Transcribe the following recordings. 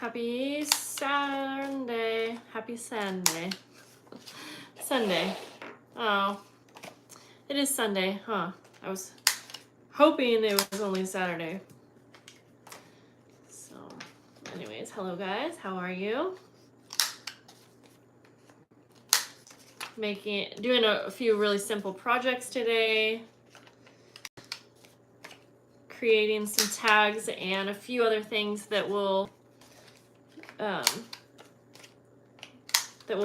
Happy Sunday. Happy Sunday. Sunday. Oh, it is Sunday, huh? I was hoping it was only Saturday. So, anyways, hello guys. How are you? Doing a few really simple projects today. Creating some tags and a few other things that will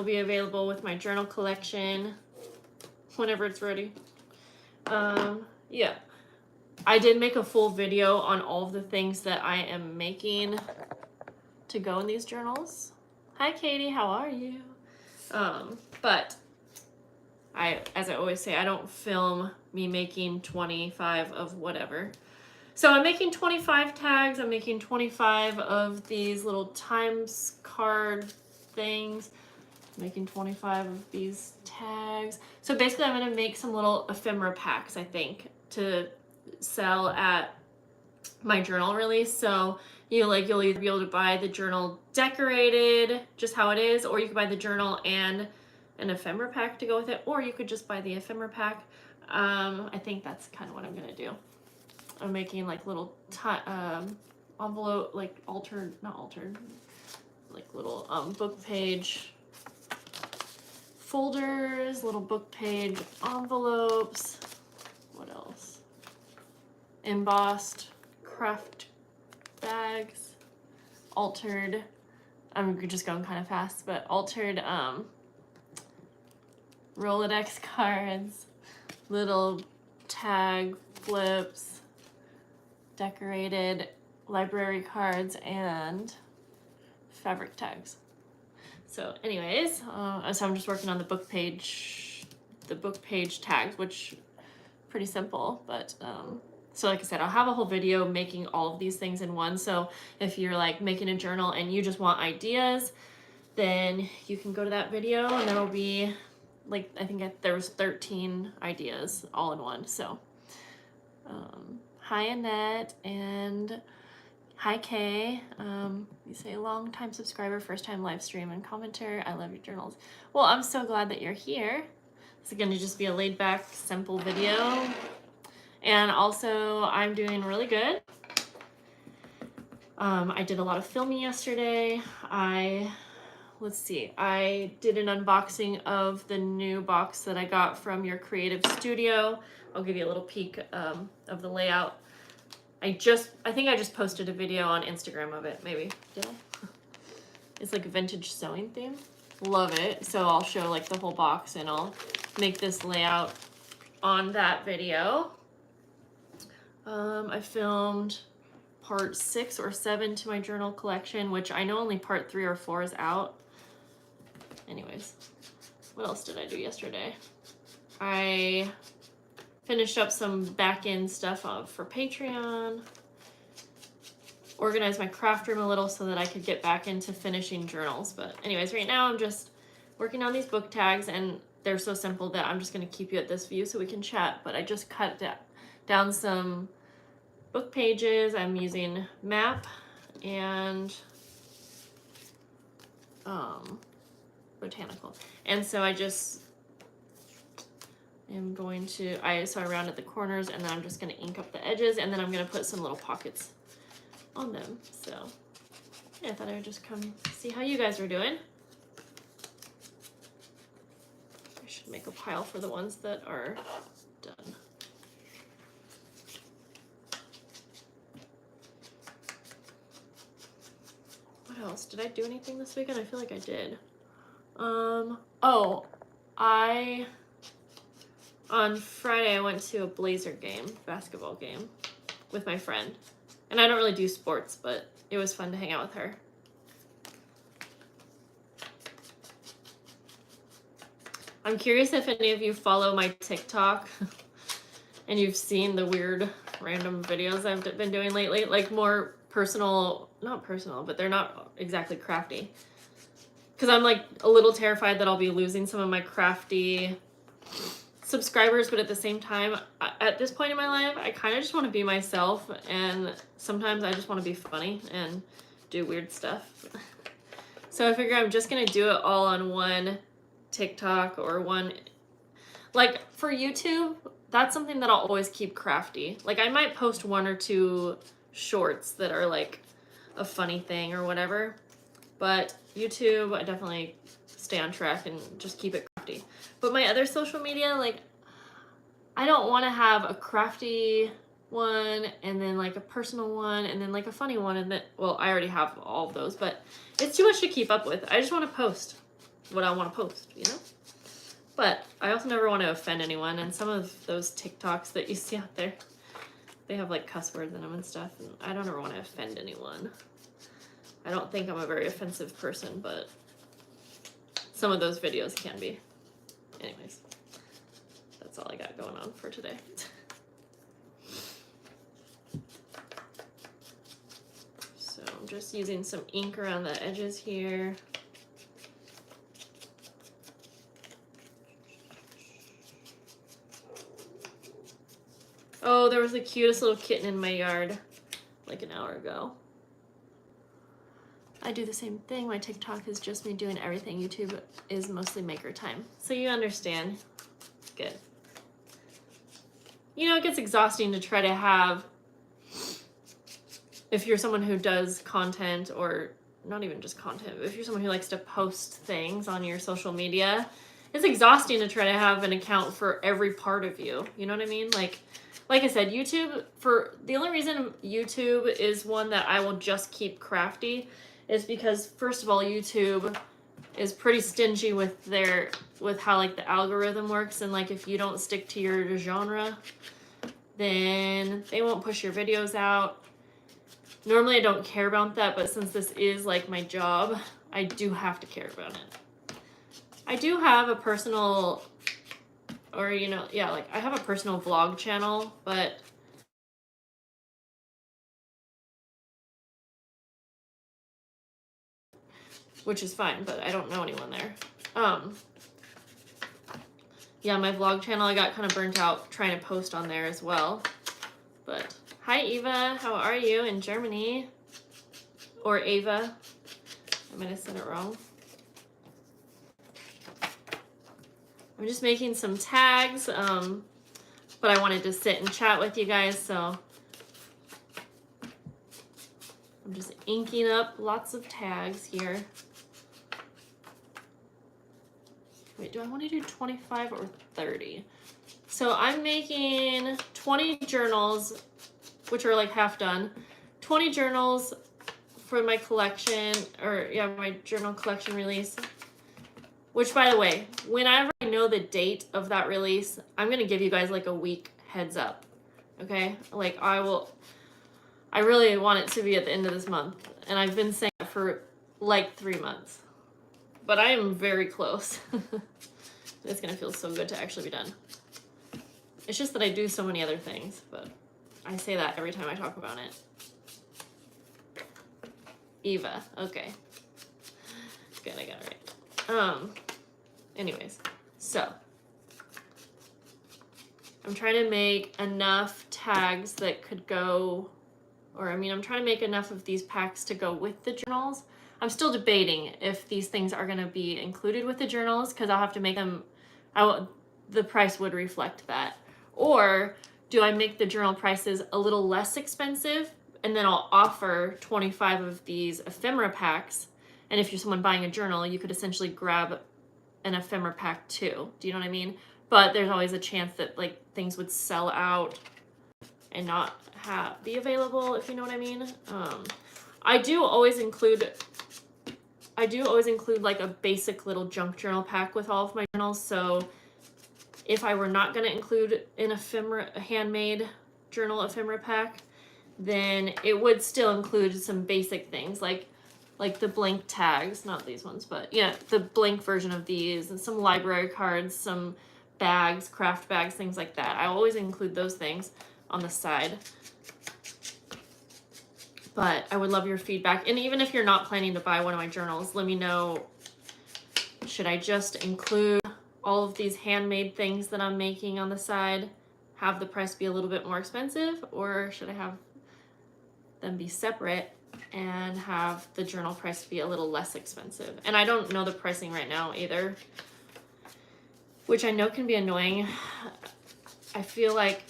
be available with my journal collection whenever it's ready. Yeah, I did make a full video on all of the things that I am making to go in these journals. Hi Katie, how are you? But as I always say, I don't film me making 25 of whatever. So I'm making 25 tags. I'm making 25 of these little times card things. I'm making 25 of these tags. So basically I'm going to make some little ephemera packs, I think, to sell at my journal release. So you'll either be able to buy the journal decorated, just how it is, or you can buy the journal and an ephemera pack to go with it, or you could just buy the ephemera pack. I think that's kind of what I'm going to do. I'm making like little envelope, like little book page folders, little book page envelopes. What else? Embossed craft bags, altered. I'm just going kind of fast, but altered Rolodex cards, little tag flips, decorated library cards, and fabric tags. So anyways, so I'm just working on the book page tags, which pretty simple, but so like I said, I'll have a whole video making all of these things in one. So if you're like making a journal and you just want ideas, then you can go to that video and there'll be like, I think there was 13 ideas all in one. So hi Annette, and hi Kay. You say long time subscriber, first time live stream and commenter. I love your journals. Well, I'm so glad that you're here. It's going to just be a laid back, simple video. And also I'm doing really good. I did a lot of filming yesterday. Let's see, I did an unboxing of the new box that I got from your creative studio. I'll give you a little peek of the layout. I think I just posted a video on Instagram of it, maybe. Did I? It's like a vintage sewing theme. Love it. So I'll show like the whole box and I'll make this layout on that video. I filmed part 6 or 7 to my journal collection, which I know only part 3 or 4 is out. Anyways, what else did I do yesterday? I finished up some back-end stuff for Patreon, organized my craft room a little so that I could get back into finishing journals. But anyways, right now I'm just working on these book tags, and they're so simple that I'm just going to keep you at this view so we can chat. But I just cut down some book pages. I'm using map and botanical, and so I rounded the corners, and then I'm just going to ink up the edges, and then I'm going to put some little pockets on them. So yeah, I thought I would just come see how you guys were doing. I should make a pile for the ones that are done. What else? Did I do anything this weekend? I feel like I did. On Friday I went to a basketball game with my friend. And I don't really do sports, but it was fun to hang out with her. I'm curious if any of you follow my TikTok and you've seen the weird random videos I've been doing lately, like more not personal, but they're not exactly crafty. Because I'm like a little terrified that I'll be losing some of my crafty subscribers, but at the same time, at this point in my life, I kind of just want to be myself, and sometimes I just want to be funny and do weird stuff. So I figure I'm just gonna do it all on one TikTok or one, like for YouTube, that's something that I'll always keep crafty. Like I might post 1 or 2 shorts that are like a funny thing or whatever, but YouTube, I definitely stay on track and just keep it crafty. But my other social media, like I don't want to have a crafty one and then like a personal one and then like a funny one, and then, well, I already have all of those, but it's too much to keep up with. I just want to post what I want to post, you know? But I also never want to offend anyone, and some of those TikToks that you see out there, they have like cuss words in them and stuff, and I don't ever want to offend anyone. I don't think I'm a very offensive person, but some of those videos can be. Anyways, that's all I got going on for today. So I'm just using some ink around the edges here. Oh, there was the cutest little kitten in my yard like an hour ago. I do the same thing. My TikTok is just me doing everything. YouTube is mostly maker time. So you understand. Good. You know, it gets exhausting to try to have, if you're someone who does content, or not even just content, but if you're someone who likes to post things on your social media, it's exhausting to try to have an account for every part of you. You know what I mean? Like I said, YouTube, for the only reason YouTube is one that I will just keep crafty is because, first of all, YouTube is pretty stingy with how like the algorithm works, and like if you don't stick to your genre, then they won't push your videos out. Normally I don't care about that, but since this is like my job, I do have to care about it. I do have a personal, or you know, yeah, like I have a personal vlog channel, but which is fine, but I don't know anyone there. Yeah, my vlog channel, I got kind of burnt out trying to post on there as well. But hi Eva, how are you in Germany? Or Ava, I might have said it wrong. I'm just making some tags, but I wanted to sit and chat with you guys, so I'm just inking up lots of tags here. Wait, do I want to do 25 or 30? So I'm making 20 journals, which are like half done. 20 journals for my collection, or yeah, my journal collection release. Which, by the way, whenever I know the date of that release, I'm going to give you guys like a week heads up. Okay? Like I really want it to be at the end of this month. And I've been saying it for like 3 months. But I am very close. It's going to feel so good to actually be done. It's just that I do so many other things, but I say that every time I talk about it. Eva, okay. Good, I got it right. Anyways, so I'm trying to make enough tags that could go, or I mean, I'm trying to make enough of these packs to go with the journals. I'm still debating if these things are going to be included with the journals, because I'll have to make them, the price would reflect that. Or do I make the journal prices a little less expensive, and then I'll offer 25 of these ephemera packs, and if you're someone buying a journal, you could essentially grab an ephemera pack too. Do you know what I mean? But there's always a chance that like things would sell out and not be available, if you know what I mean. I do always include like a basic little junk journal pack with all of my journals. So if I were not going to include an a handmade journal ephemera pack, then it would still include some basic things like the blank tags, not these ones, but yeah, the blank version of these, and some library cards, some bags, craft bags, things like that. I always include those things on the side. But I would love your feedback. And even if you're not planning to buy one of my journals, let me know, should I just include all of these handmade things that I'm making on the side, have the price be a little bit more expensive, or should I have them be separate and have the journal price be a little less expensive. And I don't know the pricing right now either, which I know can be annoying. I feel like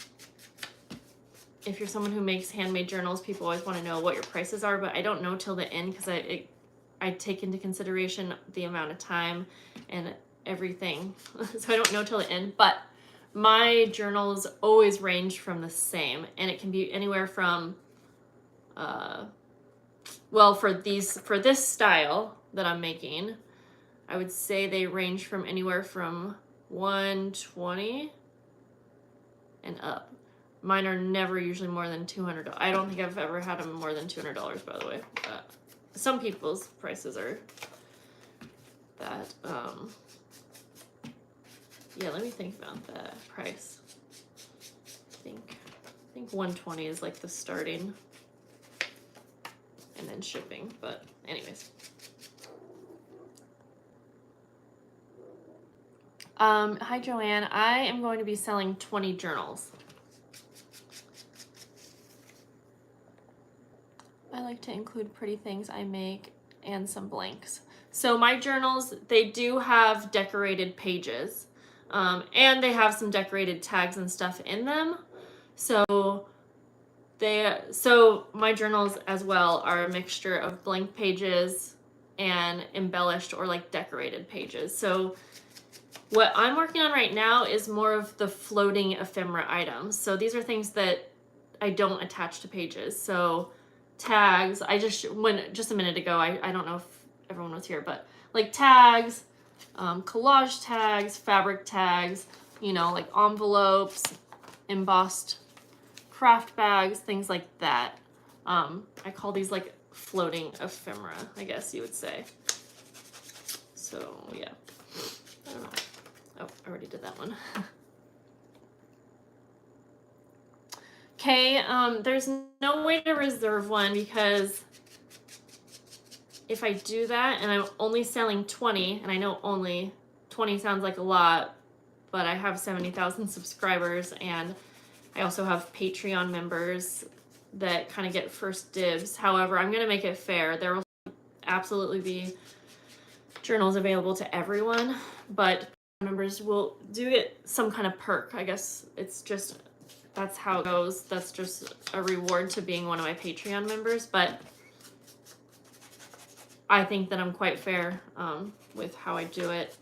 if you're someone who makes handmade journals, people always want to know what your prices are, but I don't know till the end because I take into consideration the amount of time and everything. So I don't know till the end, but my journals always range from the same, and it can be anywhere from well, for this style that I'm making, I would say they range from anywhere from $120 and up. Mine are never usually more than $200. I don't think I've ever had them more than $200, by the way. But some people's prices are that. Yeah, let me think about that price. I think 120 is like the starting, and then shipping. But anyways. Hi Joanne, I am going to be selling 20 journals. I like to include pretty things I make and some blanks. So my journals, they do have decorated pages, and they have some decorated tags and stuff in them. So my journals as well are a mixture of blank pages and embellished or like decorated pages. So what I'm working on right now is more of the floating ephemera items. So these are things that I don't attach to pages. So tags, just a minute ago, I don't know if everyone was here, but like tags, collage tags, fabric tags, you know, like envelopes, embossed craft bags, things like that. I call these like floating ephemera, I guess you would say. So yeah, I don't know. Oh, I already did that one. Okay, there's no way to reserve one because if I do that and I'm only selling 20, and I know only 20 sounds like a lot, but I have 70,000 subscribers, and I also have Patreon members that kind of get first dibs. However, I'm going to make it fair. There will absolutely be journals available to everyone, but members will do get some kind of perk. I guess it's just, that's how it goes. That's just a reward to being one of my Patreon members, but I think that I'm quite fair with how I do it.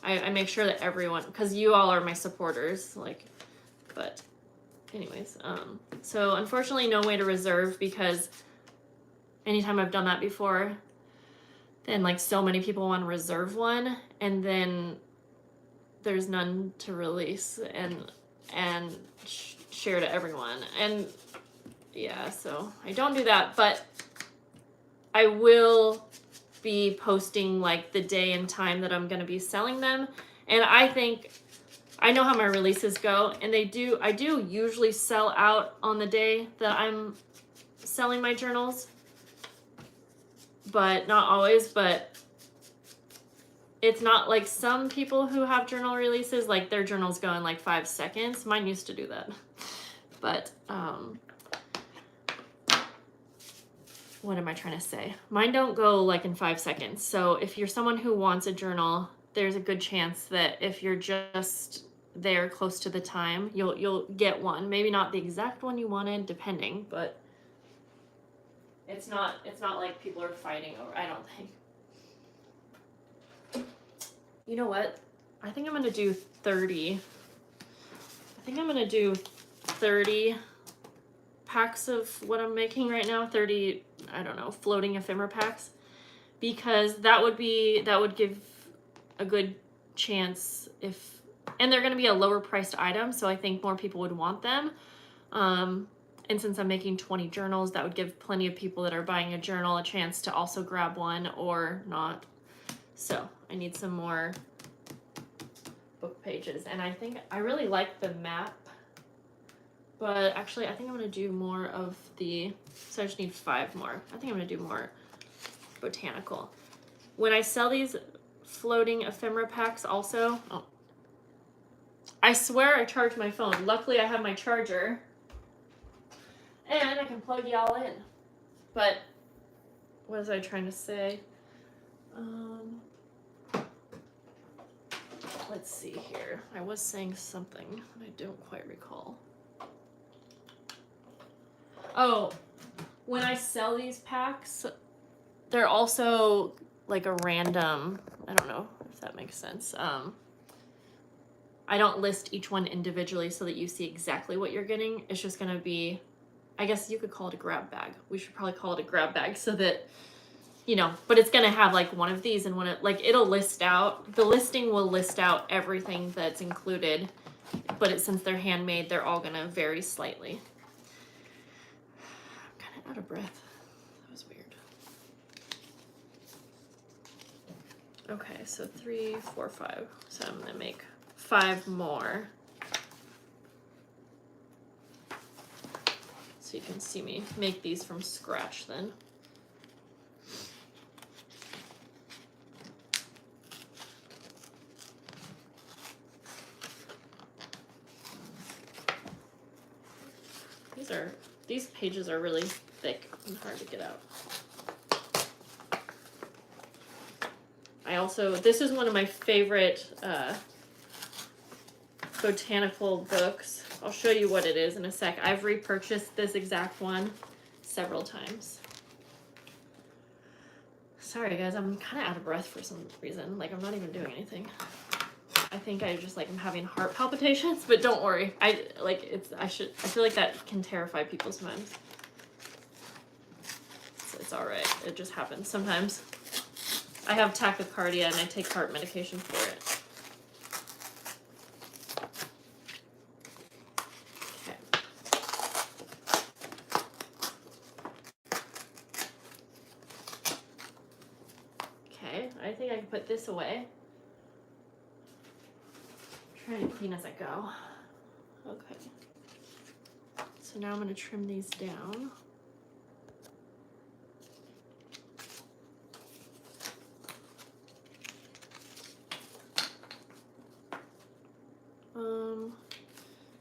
I make sure that everyone, because you all are my supporters, like, but anyways, so unfortunately no way to reserve, because anytime I've done that before, then like so many people want to reserve one, and then there's none to release and share to everyone. And yeah, so I don't do that, but I will be posting like the day and time that I'm going to be selling them. And I know how my releases go, and I do usually sell out on the day that I'm selling my journals, but not always. But it's not like some people who have journal releases, like their journals go in like 5 seconds. Mine used to do that. But what am I trying to say? Mine don't go like in 5 seconds. So if you're someone who wants a journal, there's a good chance that if you're just there close to the time, you'll get one. Maybe not the exact one you wanted, depending, but it's not like people are fighting over, I don't think. You know what? I think I'm gonna do 30. I think I'm gonna do 30 packs of what I'm making right now, 30, I don't know, floating ephemera packs, because that would give a good chance and they're going to be a lower priced item, so I think more people would want them. And since I'm making 20 journals, that would give plenty of people that are buying a journal a chance to also grab one or not. So I need some more book pages, and I think I really like the map. But actually, I think I'm going to do more of so I just need 5 more. I think I'm going to do more botanical. When I sell these floating ephemera packs also, I swear I charged my phone. Luckily, I have my charger. And I can plug y'all in. But what was I trying to say? Let's see here. I was saying something and I don't quite recall. Oh, when I sell these packs, they're also like a random, I don't know if that makes sense. I don't list each one individually so that you see exactly what you're getting. It's just gonna be, I guess you could call it a grab bag. We should probably call it a grab bag so that, you know, but it's gonna have like one of these and one of, like it'll list out, the listing will list out everything that's included, but since they're handmade, they're all gonna vary slightly. I'm kind of out of breath. That was weird. Okay, so 3, 4, 5. So I'm gonna make 5 more. So you can see me make these from scratch then. These pages are really thick and hard to get out. This is one of my favorite botanical books. I'll show you what it is in a sec. I've repurchased this exact one several times. Sorry guys, I'm kind of out of breath for some reason. Like I'm not even doing anything. I think I just like I'm having heart palpitations, but don't worry. I feel like that can terrify people sometimes. It's all right. It just happens sometimes. I have tachycardia and I take heart medication for it. Okay, I think I can put this away. I'm trying to clean as I go. Okay. So now I'm going to trim these down.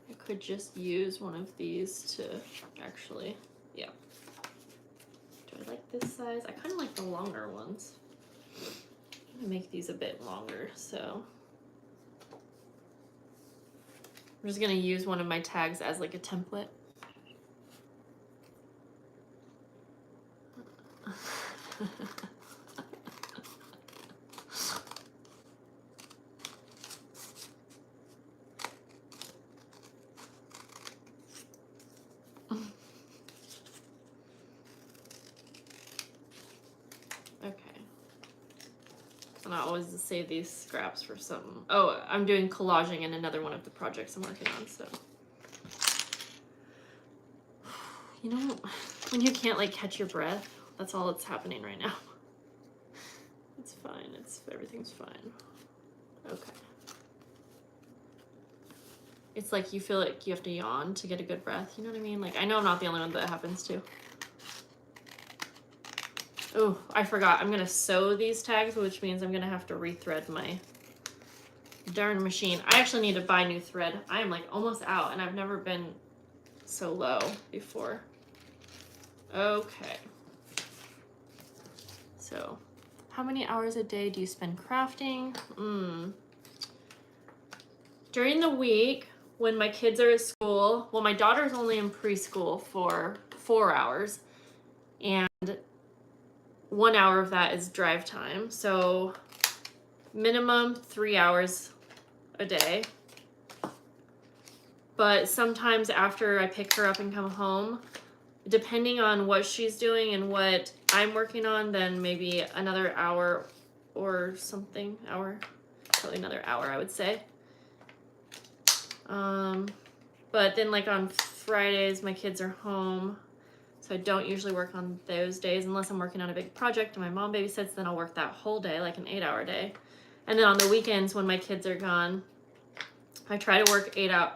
I could just use one of these to actually, yeah. Do I like this size? I kind of like the longer ones. I'm gonna make these a bit longer, so. I'm just gonna use one of my tags as like a template. And I always save these scraps for something. Oh, I'm doing collaging in another one of the projects I'm working on, so. You know, when you can't like catch your breath, that's all that's happening right now. It's fine, everything's fine. Okay. It's like you feel like you have to yawn to get a good breath, you know what I mean? Like, I know I'm not the only one that happens to. Oh, I forgot. I'm going to sew these tags, which means I'm going to have to rethread my darn machine. I actually need to buy new thread. I am like almost out and I've never been so low before. Okay. So, how many hours a day do you spend crafting? During the week, when my kids are at school, well, my daughter's only in preschool for 4 hours. And 1 hour of that is drive time, so minimum 3 hours a day. But sometimes after I pick her up and come home, depending on what she's doing and what I'm working on, then maybe another hour or something. Probably another hour, I would say. But then like on Fridays, my kids are home. So I don't usually work on those days unless I'm working on a big project and my mom babysits, then I'll work that whole day, like an 8-hour day. And then on the weekends when my kids are gone, I try to work 8 hours.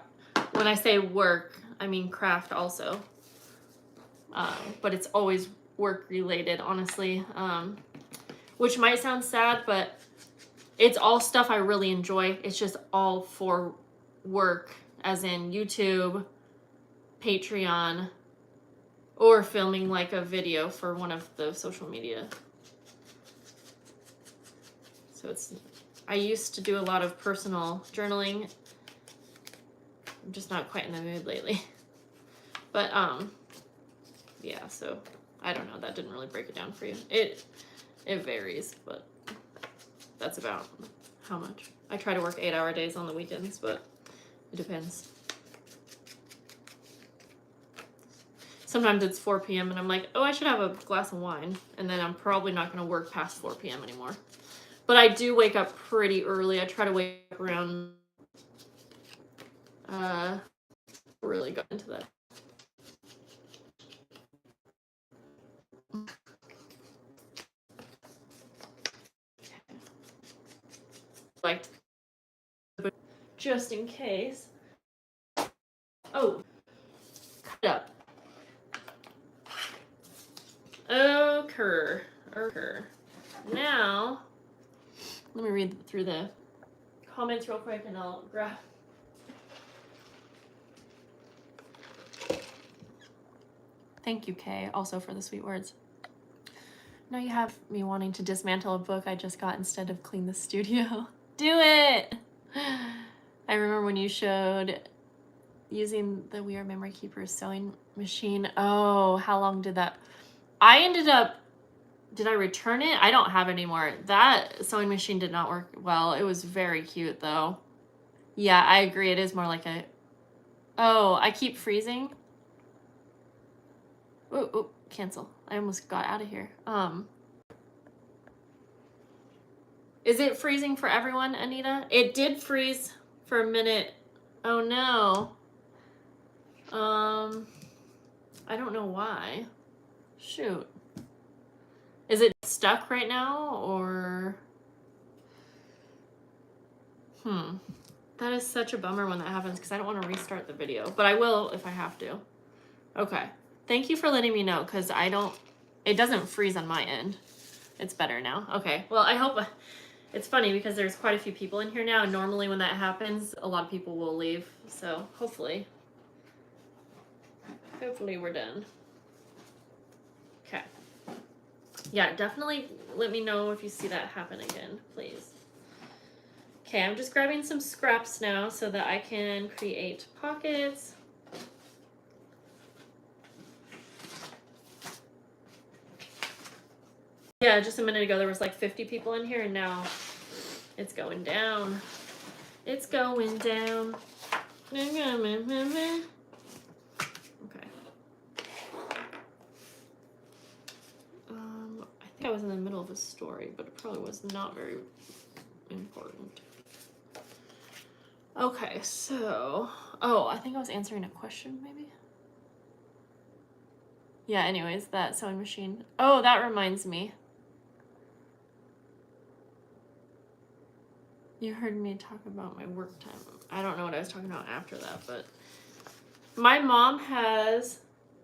When I say work, I mean craft also. But it's always work related, honestly. Which might sound sad, but it's all stuff I really enjoy. It's just all for work, as in YouTube, Patreon, or filming like a video for one of the social media. So I used to do a lot of personal journaling. I'm just not quite in the mood lately. But yeah, so I don't know, that didn't really break it down for you. It varies, but that's about how much. I try to work 8-hour days on the weekends, but it depends. Sometimes it's 4 p.m. and I'm like, oh, I should have a glass of wine. And then I'm probably not going to work past 4 p.m. anymore. But I do wake up pretty early. I try to wake up around, really got into that. Like, just in case. Oh, cut up. Okay. Now, let me read through the comments real quick and I'll grab. Thank you, Kay, also for the sweet words. Now you have me wanting to dismantle a book I just got instead of clean the studio. Do it! I remember when you showed using the We Are Memory Keepers sewing machine. Oh, how long did that? I ended up, did I return it? I don't have it anymore. That sewing machine did not work well. It was very cute though. Yeah, I agree. It is more like a, oh, I keep freezing. Oh, cancel. I almost got out of here. Is it freezing for everyone, Anita? It did freeze for a minute. Oh no. I don't know why. Shoot. Is it stuck right now or? That is such a bummer when that happens because I don't want to restart the video, but I will if I have to. Okay. Thank you for letting me know because it doesn't freeze on my end. It's better now. Okay. Well, I hope, it's funny because there's quite a few people in here now. And normally when that happens, a lot of people will leave. So hopefully we're done. Okay. Yeah, definitely let me know if you see that happen again, please. Okay, I'm just grabbing some scraps now so that I can create pockets. Yeah, just a minute ago there was like 50 people in here and now it's going down. It's going down. Okay. I think I was in the middle of a story, but it probably was not very important. Okay, so, oh, I think I was answering a question maybe? Yeah, anyways, that sewing machine. Oh, that reminds me. You heard me talk about my work time. I don't know what I was talking about after that, but my mom has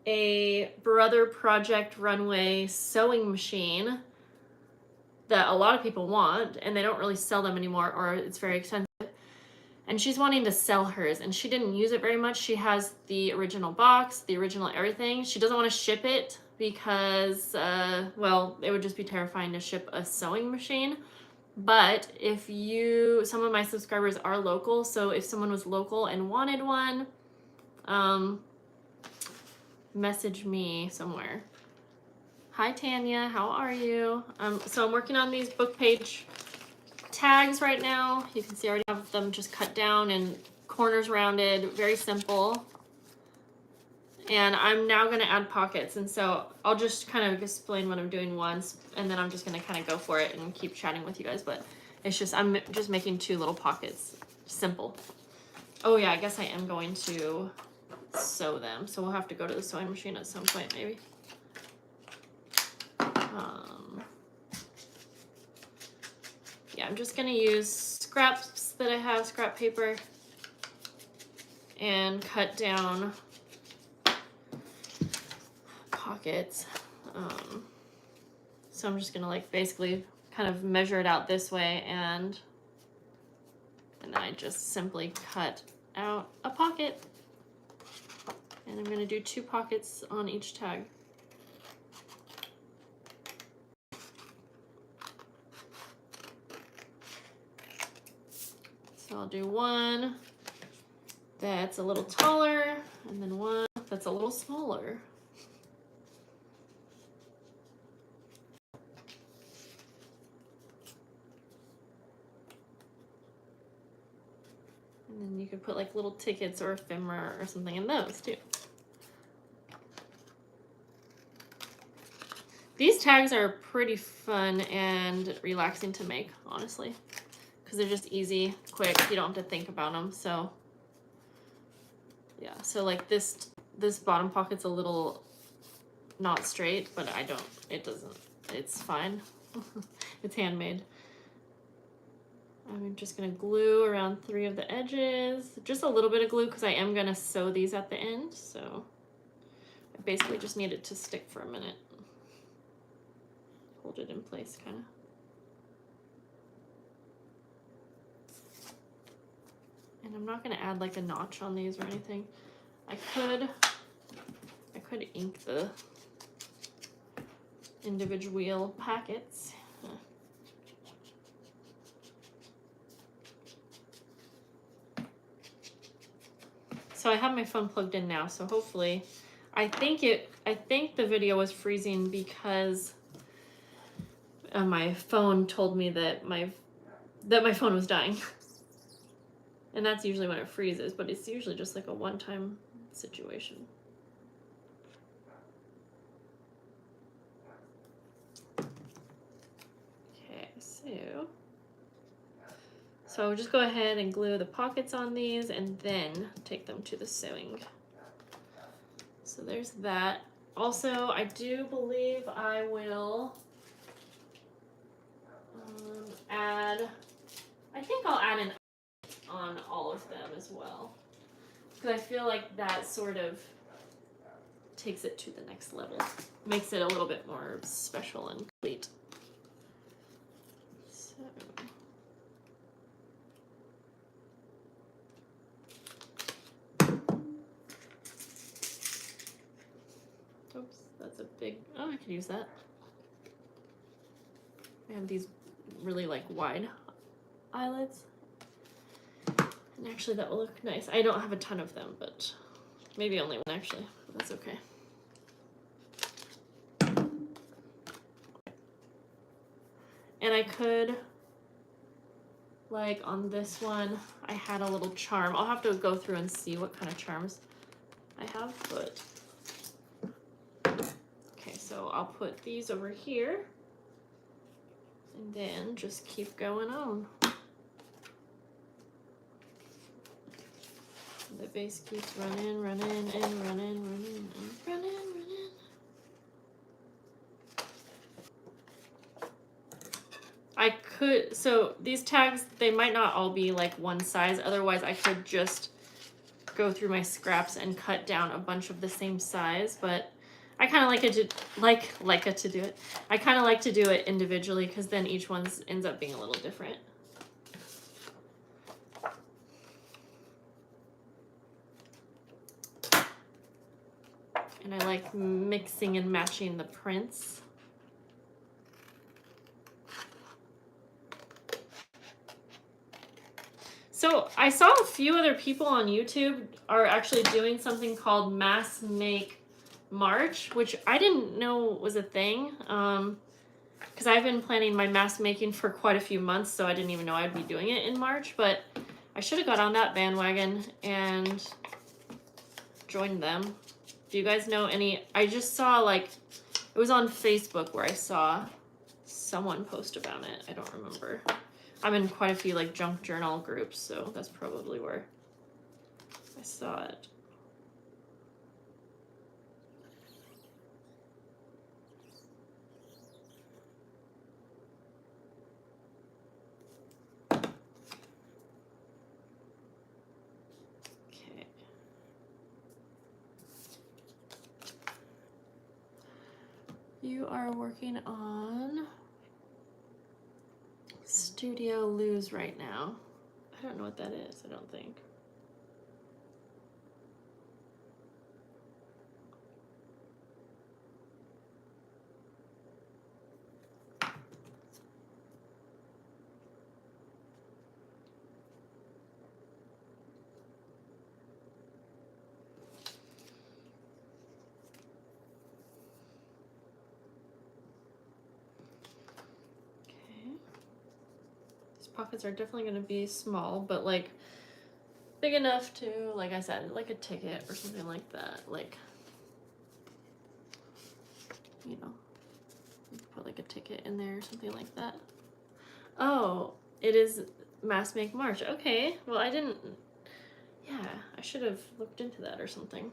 a Brother Project Runway sewing machine that a lot of people want, and they don't really sell them anymore, or it's very expensive. And she's wanting to sell hers, and she didn't use it very much. She has the original box, the original everything. She doesn't want to ship it because, well, it would just be terrifying to ship a sewing machine. But if some of my subscribers are local, so if someone was local and wanted one, message me somewhere. Hi, Tanya, how are you? So I'm working on these book page tags right now. You can see I already have them just cut down and corners rounded, very simple. And I'm now going to add pockets, and so I'll just kind of explain what I'm doing once, and then I'm just going to kind of go for it and keep chatting with you guys, but it's just, I'm just making 2 little pockets, simple. Oh yeah, I guess I am going to sew them, so we'll have to go to the sewing machine at some point maybe. Yeah, I'm just going to use scraps that I have, scrap paper, and cut down pockets. So I'm just gonna like basically kind of measure it out this way, and then I just simply cut out a pocket. And I'm going to do 2 pockets on each tag. So I'll do one that's a little taller, and then one that's a little smaller. And then you could put like little tickets or ephemera or something in those too. These tags are pretty fun and relaxing to make, honestly, because they're just easy, quick. You don't have to think about them. So yeah, so like this bottom pocket's a little not straight, but it's fine. It's handmade. I'm just gonna glue around 3 of the edges, just a little bit of glue because I am gonna sew these at the end. So I basically just need it to stick for a minute. Hold it in place, kind of. And I'm not gonna add like a notch on these or anything. I could ink the individual packets. So I have my phone plugged in now, so hopefully, I think the video was freezing because my phone told me that my phone was dying. And that's usually when it freezes, but it's usually just like a one-time situation. Okay, so I'll just go ahead and glue the pockets on these and then take them to the sewing. So there's that. Also, I do believe I will I'll add an on all of them as well, because I feel like that sort of takes it to the next level, makes it a little bit more special and complete. So oops, that's a big, oh, I could use that. I have these really like wide eyelids, and actually that will look nice. I don't have a ton of them, but maybe only one actually. That's okay. And I could, like on this one, I had a little charm. I'll have to go through and see what kind of charms I have, but okay, so I'll put these over here and then just keep going on. The base keeps running, running, and running, running, and running, running. I could, so these tags, they might not all be like one size, otherwise I could just go through my scraps and cut down a bunch of the same size, but I kind of like it to do it. I kind of like to do it individually because then each one ends up being a little different. And I like mixing and matching the prints. So I saw a few other people on YouTube are actually doing something called Mass Make March, which I didn't know was a thing, because I've been planning my mask making for quite a few months, so I didn't even know I'd be doing it in March, but I should have got on that bandwagon and joined them. Do you guys know any? I just saw, like, it was on Facebook where I saw someone post about it. I don't remember. I'm in quite a few like junk journal groups, so that's probably where I saw it. Okay. You are working on Studio Lose right now. I don't know what that is, I don't think. pockets are definitely going to be small, but like big enough to, like I said, like a ticket or something like that. Like, you know, you could put like a ticket in there or something like that. Oh, it is Mass Make March. Okay, well I didn't, yeah, I should have looked into that or something.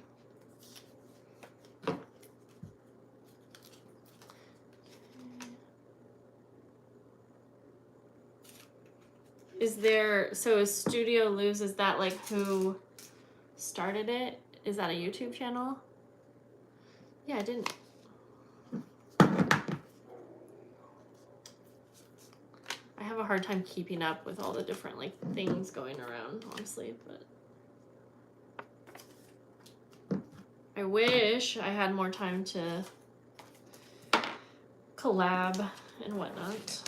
Is there, so is Studio Lose, is that like who started it? Is that a YouTube channel? Yeah, I didn't. I have a hard time keeping up with all the different like things going around, honestly, but I wish I had more time to collab and whatnot.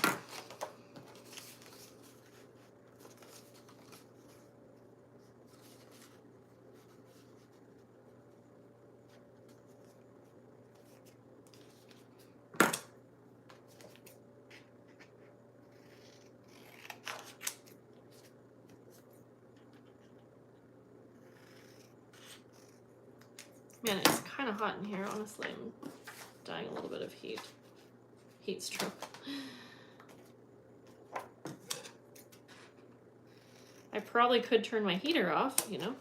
Man, it's kind of hot in here, honestly. I'm dying a little bit of heat stroke. I probably could turn my heater off, you know.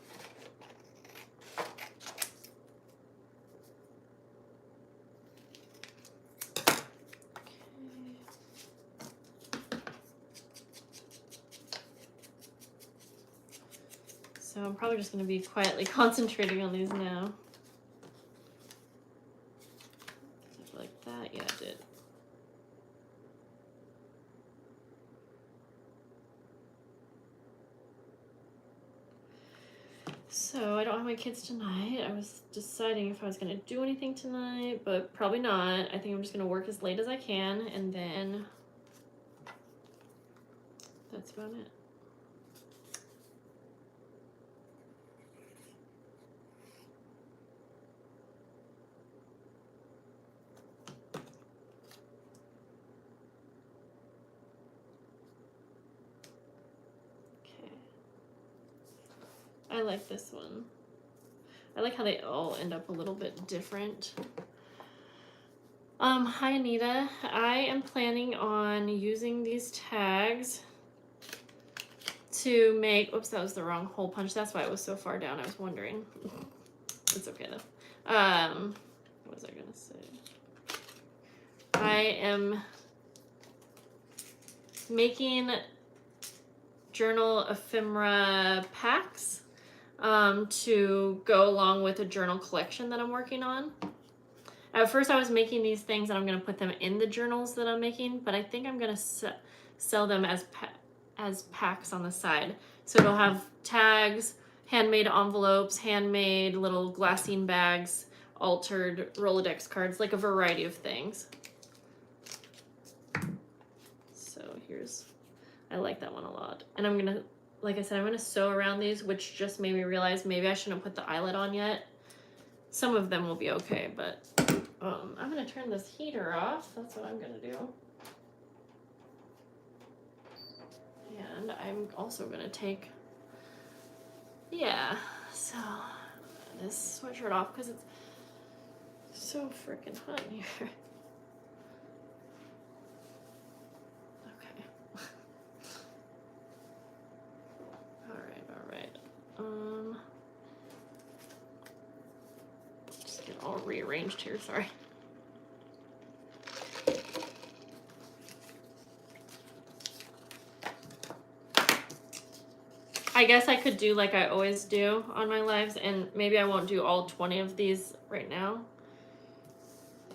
So I'm probably just going to be quietly concentrating on these now. Like that, yeah, I did. So I don't have my kids tonight. I was deciding if I was going to do anything tonight, but probably not. I think I'm just going to work as late as I can, and then that's about it. I like this one. I like how they all end up a little bit different. Hi Anita. I am planning on using these tags to make, oops, that was the wrong hole punch. That's why it was so far down. I was wondering. It's okay though. What was I gonna say? I am making journal ephemera packs to go along with a journal collection that I'm working on. At first I was making these things and I'm going to put them in the journals that I'm making, but I think I'm going to sell them as packs on the side. So it'll have tags, handmade envelopes, handmade little glassine bags, altered Rolodex cards, like a variety of things. So here's, I like that one a lot. And I'm going to, like I said, I'm going to sew around these, which just made me realize maybe I shouldn't put the eyelet on yet. Some of them will be okay, but I'm going to turn this heater off. That's what I'm going to do. And I'm also going to take, yeah, so this sweatshirt off because it's so freaking hot in here. Just get all rearranged here, sorry. I guess I could do like I always do on my lives, and maybe I won't do all 20 of these right now,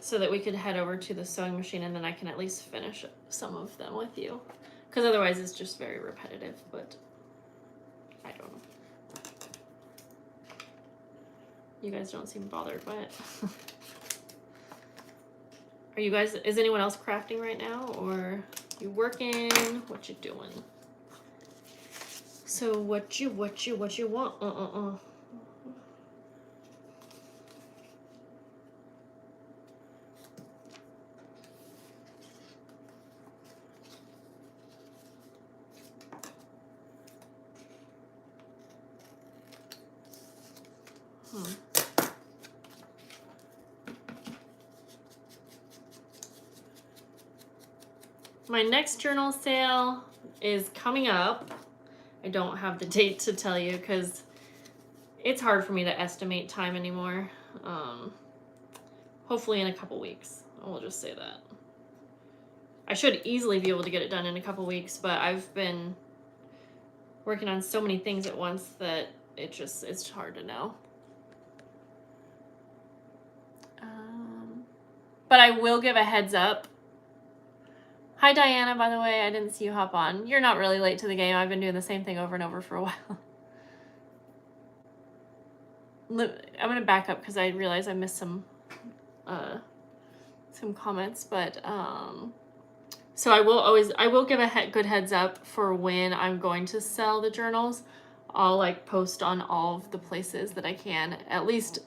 so that we could head over to the sewing machine and then I can at least finish some of them with you. Because otherwise it's just very repetitive, but I don't know. You guys don't seem bothered by it. Are you guys, is anyone else crafting right now, or you working? What you doing? So what you want? My next journal sale is coming up. I don't have the date to tell you because it's hard for me to estimate time anymore. Hopefully in a couple weeks. I will just say that. I should easily be able to get it done in a couple weeks, but I've been working on so many things at once that it's hard to know. But I will give a heads up. Hi Diana, by the way, I didn't see you hop on. You're not really late to the game. I've been doing the same thing over and over for a while. I'm gonna back up because I realize I missed some comments, but so I will give a good heads up for when I'm going to sell the journals. I'll like post on all of the places that I can. At least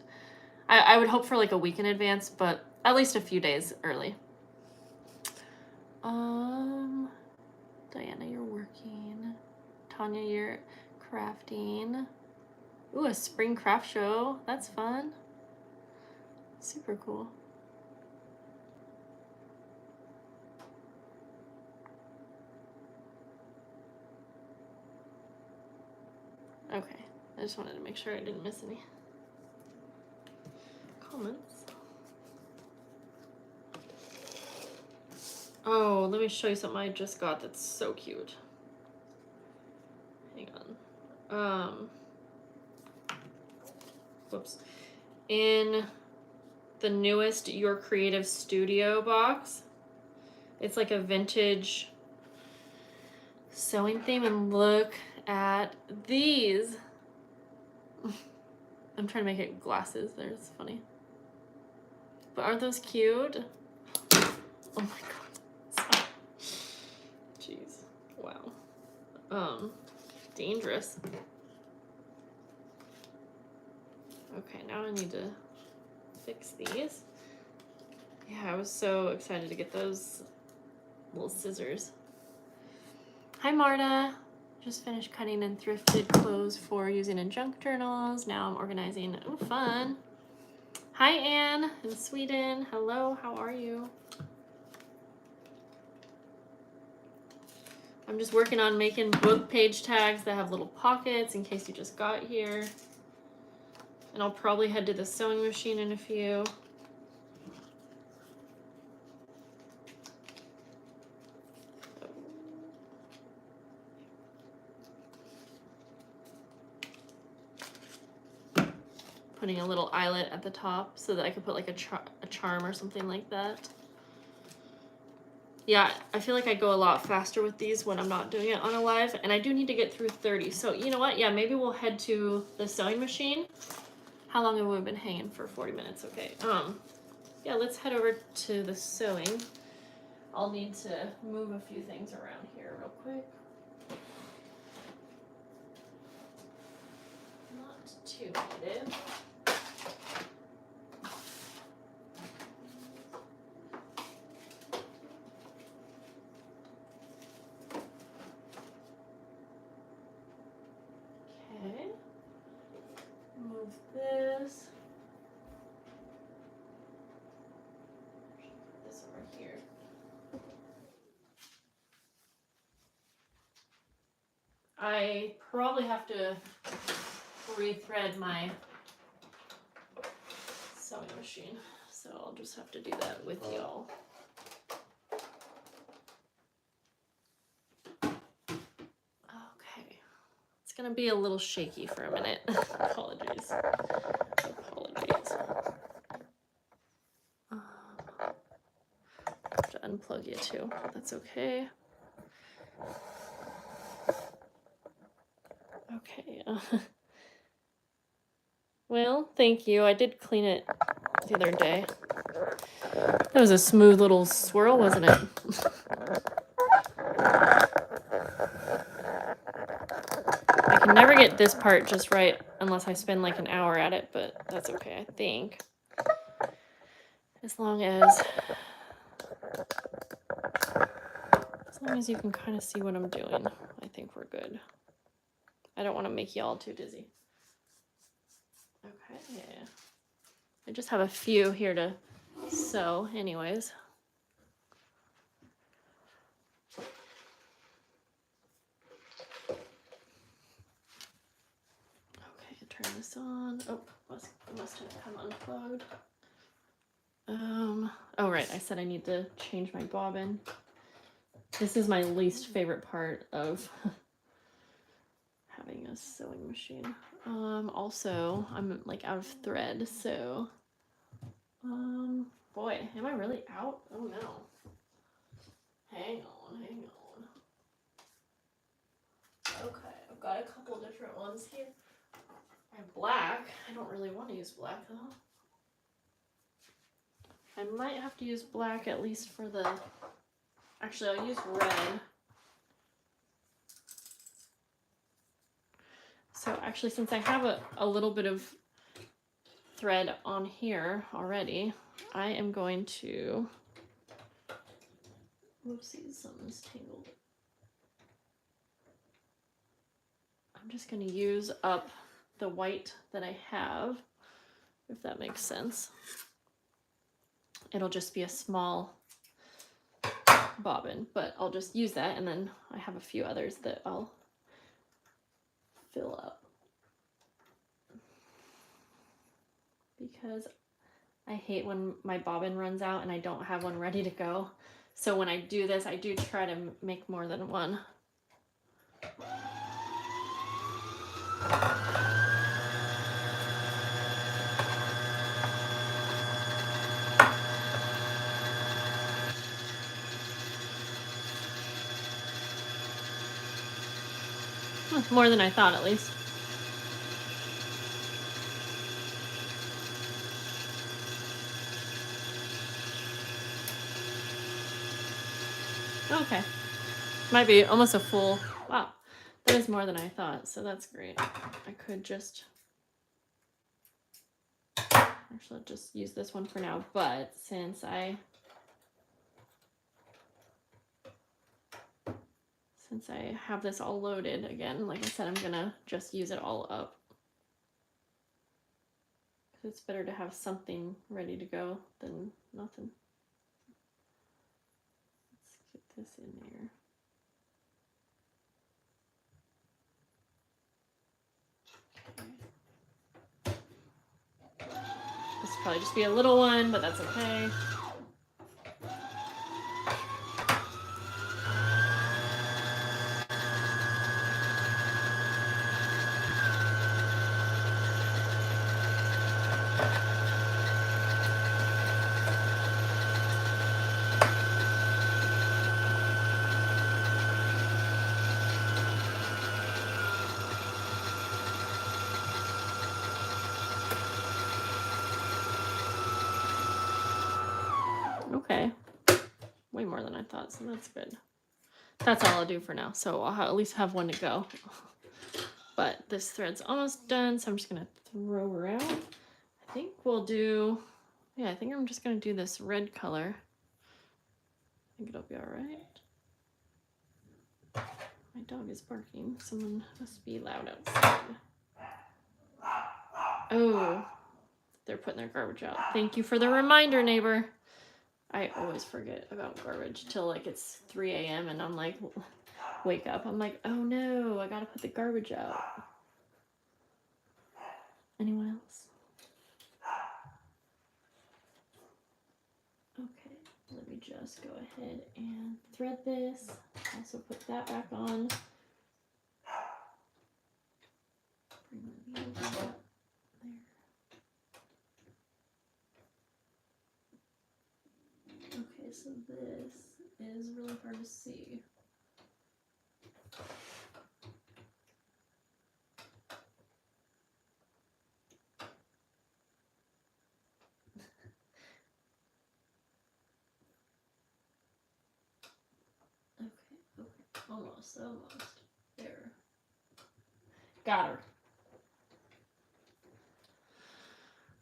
I would hope for like a week in advance, but at least a few days early. Diana, you're working. Tanya, you're crafting. Ooh, a spring craft show. That's fun. Super cool. Okay, I just wanted to make sure I didn't miss any comments. Oh, let me show you something I just got that's so cute. Hang on. Whoops. In the newest Your Creative Studio box, it's like a vintage sewing theme, and look at these. I'm trying to make it glasses there, it's funny. But aren't those cute? Oh my god. Jeez. Wow. Dangerous. Okay, now I need to fix these. Yeah, I was so excited to get those little scissors. Hi Marta. Just finished cutting and thrifted clothes for using in junk journals. Now I'm organizing. Oh, fun. Hi Anne in Sweden. Hello, how are you? I'm just working on making book page tags that have little pockets in case you just got here. And I'll probably head to the sewing machine in a few. Putting a little eyelet at the top so that I could put like a charm or something like that. Yeah, I feel like I go a lot faster with these when I'm not doing it on a live, and I do need to get through 30. So you know what? Yeah, maybe we'll head to the sewing machine. How long have we been hanging for? 40 minutes, okay. Yeah, let's head over to the sewing. I'll need to move a few things around here real quick. Not too needed. Okay. Move this. Put this over here. I probably have to rethread my sewing machine, so I'll just have to do that with y'all. Okay, it's gonna be a little shaky for a minute. Apologies. I have to unplug you too. That's okay. Okay. Well, thank you. I did clean it the other day. That was a smooth little swirl, wasn't it? I can never get this part just right unless I spend like an hour at it, but that's okay, I think. As long as you can kind of see what I'm doing, I think we're good. I don't want to make y'all too dizzy. Okay, yeah. I just have a few here to sew anyways. Okay, turn this on. Oh, it must have come unplugged. Oh right, I said I need to change my bobbin. This is my least favorite part of having a sewing machine. Also, I'm like out of thread, so boy, am I really out? Oh no. Hang on. Okay, I've got a couple different ones here. I have black. I don't really want to use black though. I might have to use black at least for the... Actually, I'll use red. So actually, since I have a little bit of thread on here already, I am going to... Whoopsies, something's tangled. I'm just going to use up the white that I have, if that makes sense. It'll just be a small bobbin, but I'll just use that, and then I have a few others that I'll fill up. Because I hate when my bobbin runs out and I don't have one ready to go. So when I do this, I do try to make more than one. More than I thought, at least. Okay. Might be almost a full... Wow. That is more than I thought, so that's great. I could just... Actually, I'll just use this one for now, but since I have this all loaded again, like I said, I'm gonna just use it all up. It's better to have something ready to go than nothing. Let's get this in there. Okay. This will probably just be a little one, but that's okay. Okay, way more than I thought, so that's good. That's all I'll do for now, so I'll at least have one to go. But this thread's almost done, so I'm just gonna throw her out. I think we'll do, yeah, I think I'm just gonna do this red color. I think it'll be all right. My dog is barking. Someone must be loud outside. Oh, they're putting their garbage out. Thank you for the reminder, neighbor. I always forget about garbage till like it's 3 a.m. and I'm like, wake up. I'm like, oh no, I gotta put the garbage out. Anyone else? Okay, let me just go ahead and thread this. Also put that back on. Bring the needle back up there. Okay, so this is really hard to see. Okay, almost. There. Got her.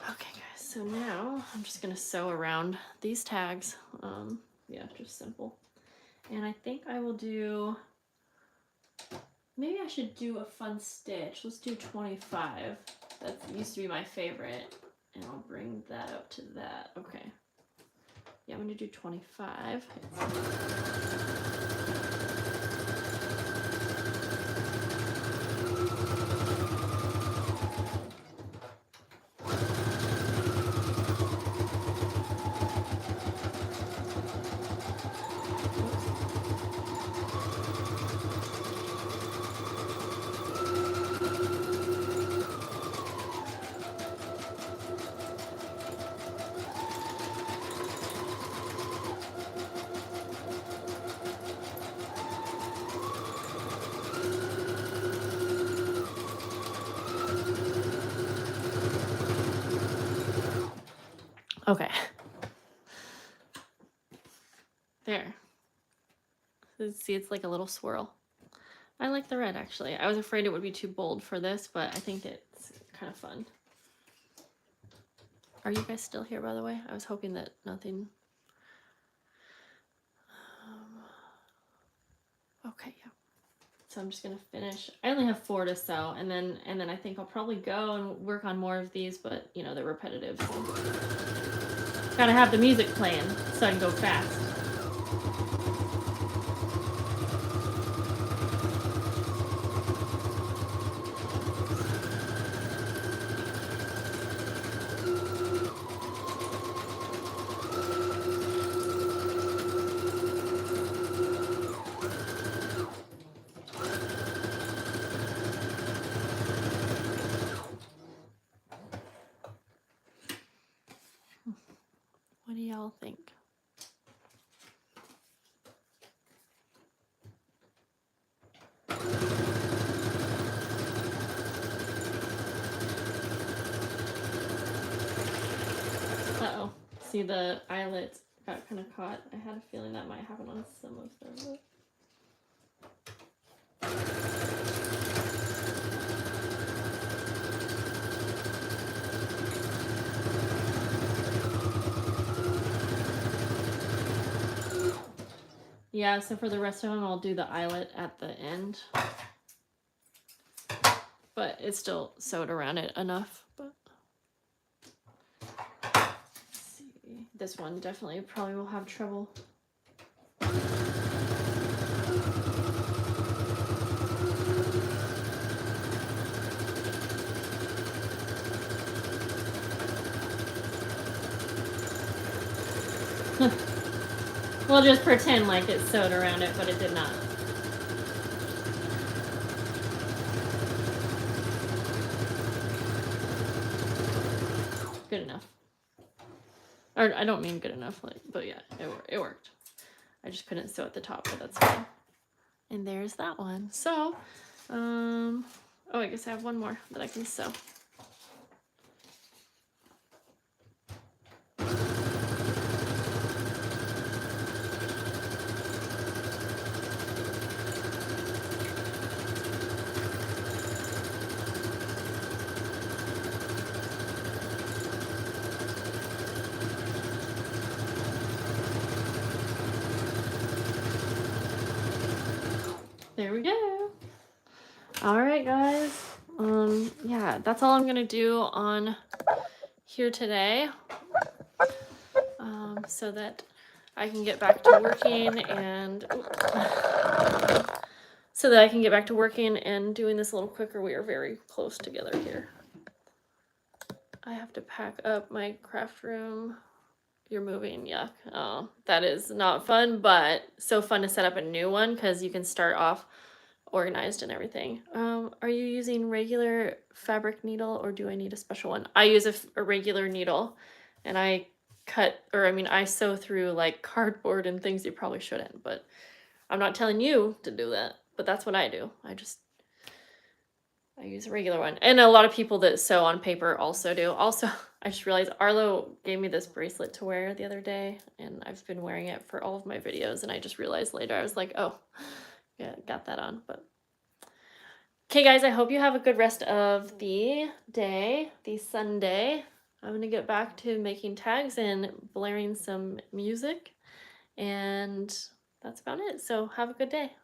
Okay guys, so now I'm just gonna sew around these tags. Yeah, just simple. And I think I will do, maybe I should do a fun stitch. Let's do 25. That used to be my favorite. And I'll bring that up to that. Okay. Yeah, I'm gonna do 25. Okay. There. See, it's like a little swirl. I like the red, actually. I was afraid it would be too bold for this, but I think it's kind of fun. Are you guys still here, by the way? I was hoping that nothing... okay, yeah. So I'm just gonna finish. I only have 4 to sew, and then I think I'll probably go and work on more of these, but you know, they're repetitive. So. Gotta have the music playing so I can go fast. What do y'all think? Uh-oh. See, the eyelet got kind of caught. I had a feeling that might happen on some of them. Yeah, so for the rest of them, I'll do the eyelet at the end. But it's still sewed around it enough. But let's see. This one definitely probably will have trouble. We'll just pretend like it's sewed around it, but it did not. Good enough. Or I don't mean good enough, like, but yeah, it worked. I just couldn't sew at the top, but that's fine. And there's that one. So, oh, I guess I have one more that I can sew. There we go. All right, guys. Yeah, that's all I'm gonna do on here today. So that I can get back to working and doing this a little quicker. We are very close together here. I have to pack up my craft room. You're moving, yuck. Oh, that is not fun, but so fun to set up a new one because you can start off organized and everything. Are you using regular fabric needle or do I need a special one? I use a regular needle and I sew through like cardboard and things you probably shouldn't, but I'm not telling you to do that, but that's what I do. I use a regular one. And a lot of people that sew on paper also do. Also, I just realized Arlo gave me this bracelet to wear the other day and I've been wearing it for all of my videos and I just realized later, I was like, oh, yeah, got that on. But okay, guys, I hope you have a good rest of the day, the Sunday. I'm going to get back to making tags and blaring some music and that's about it. So have a good day.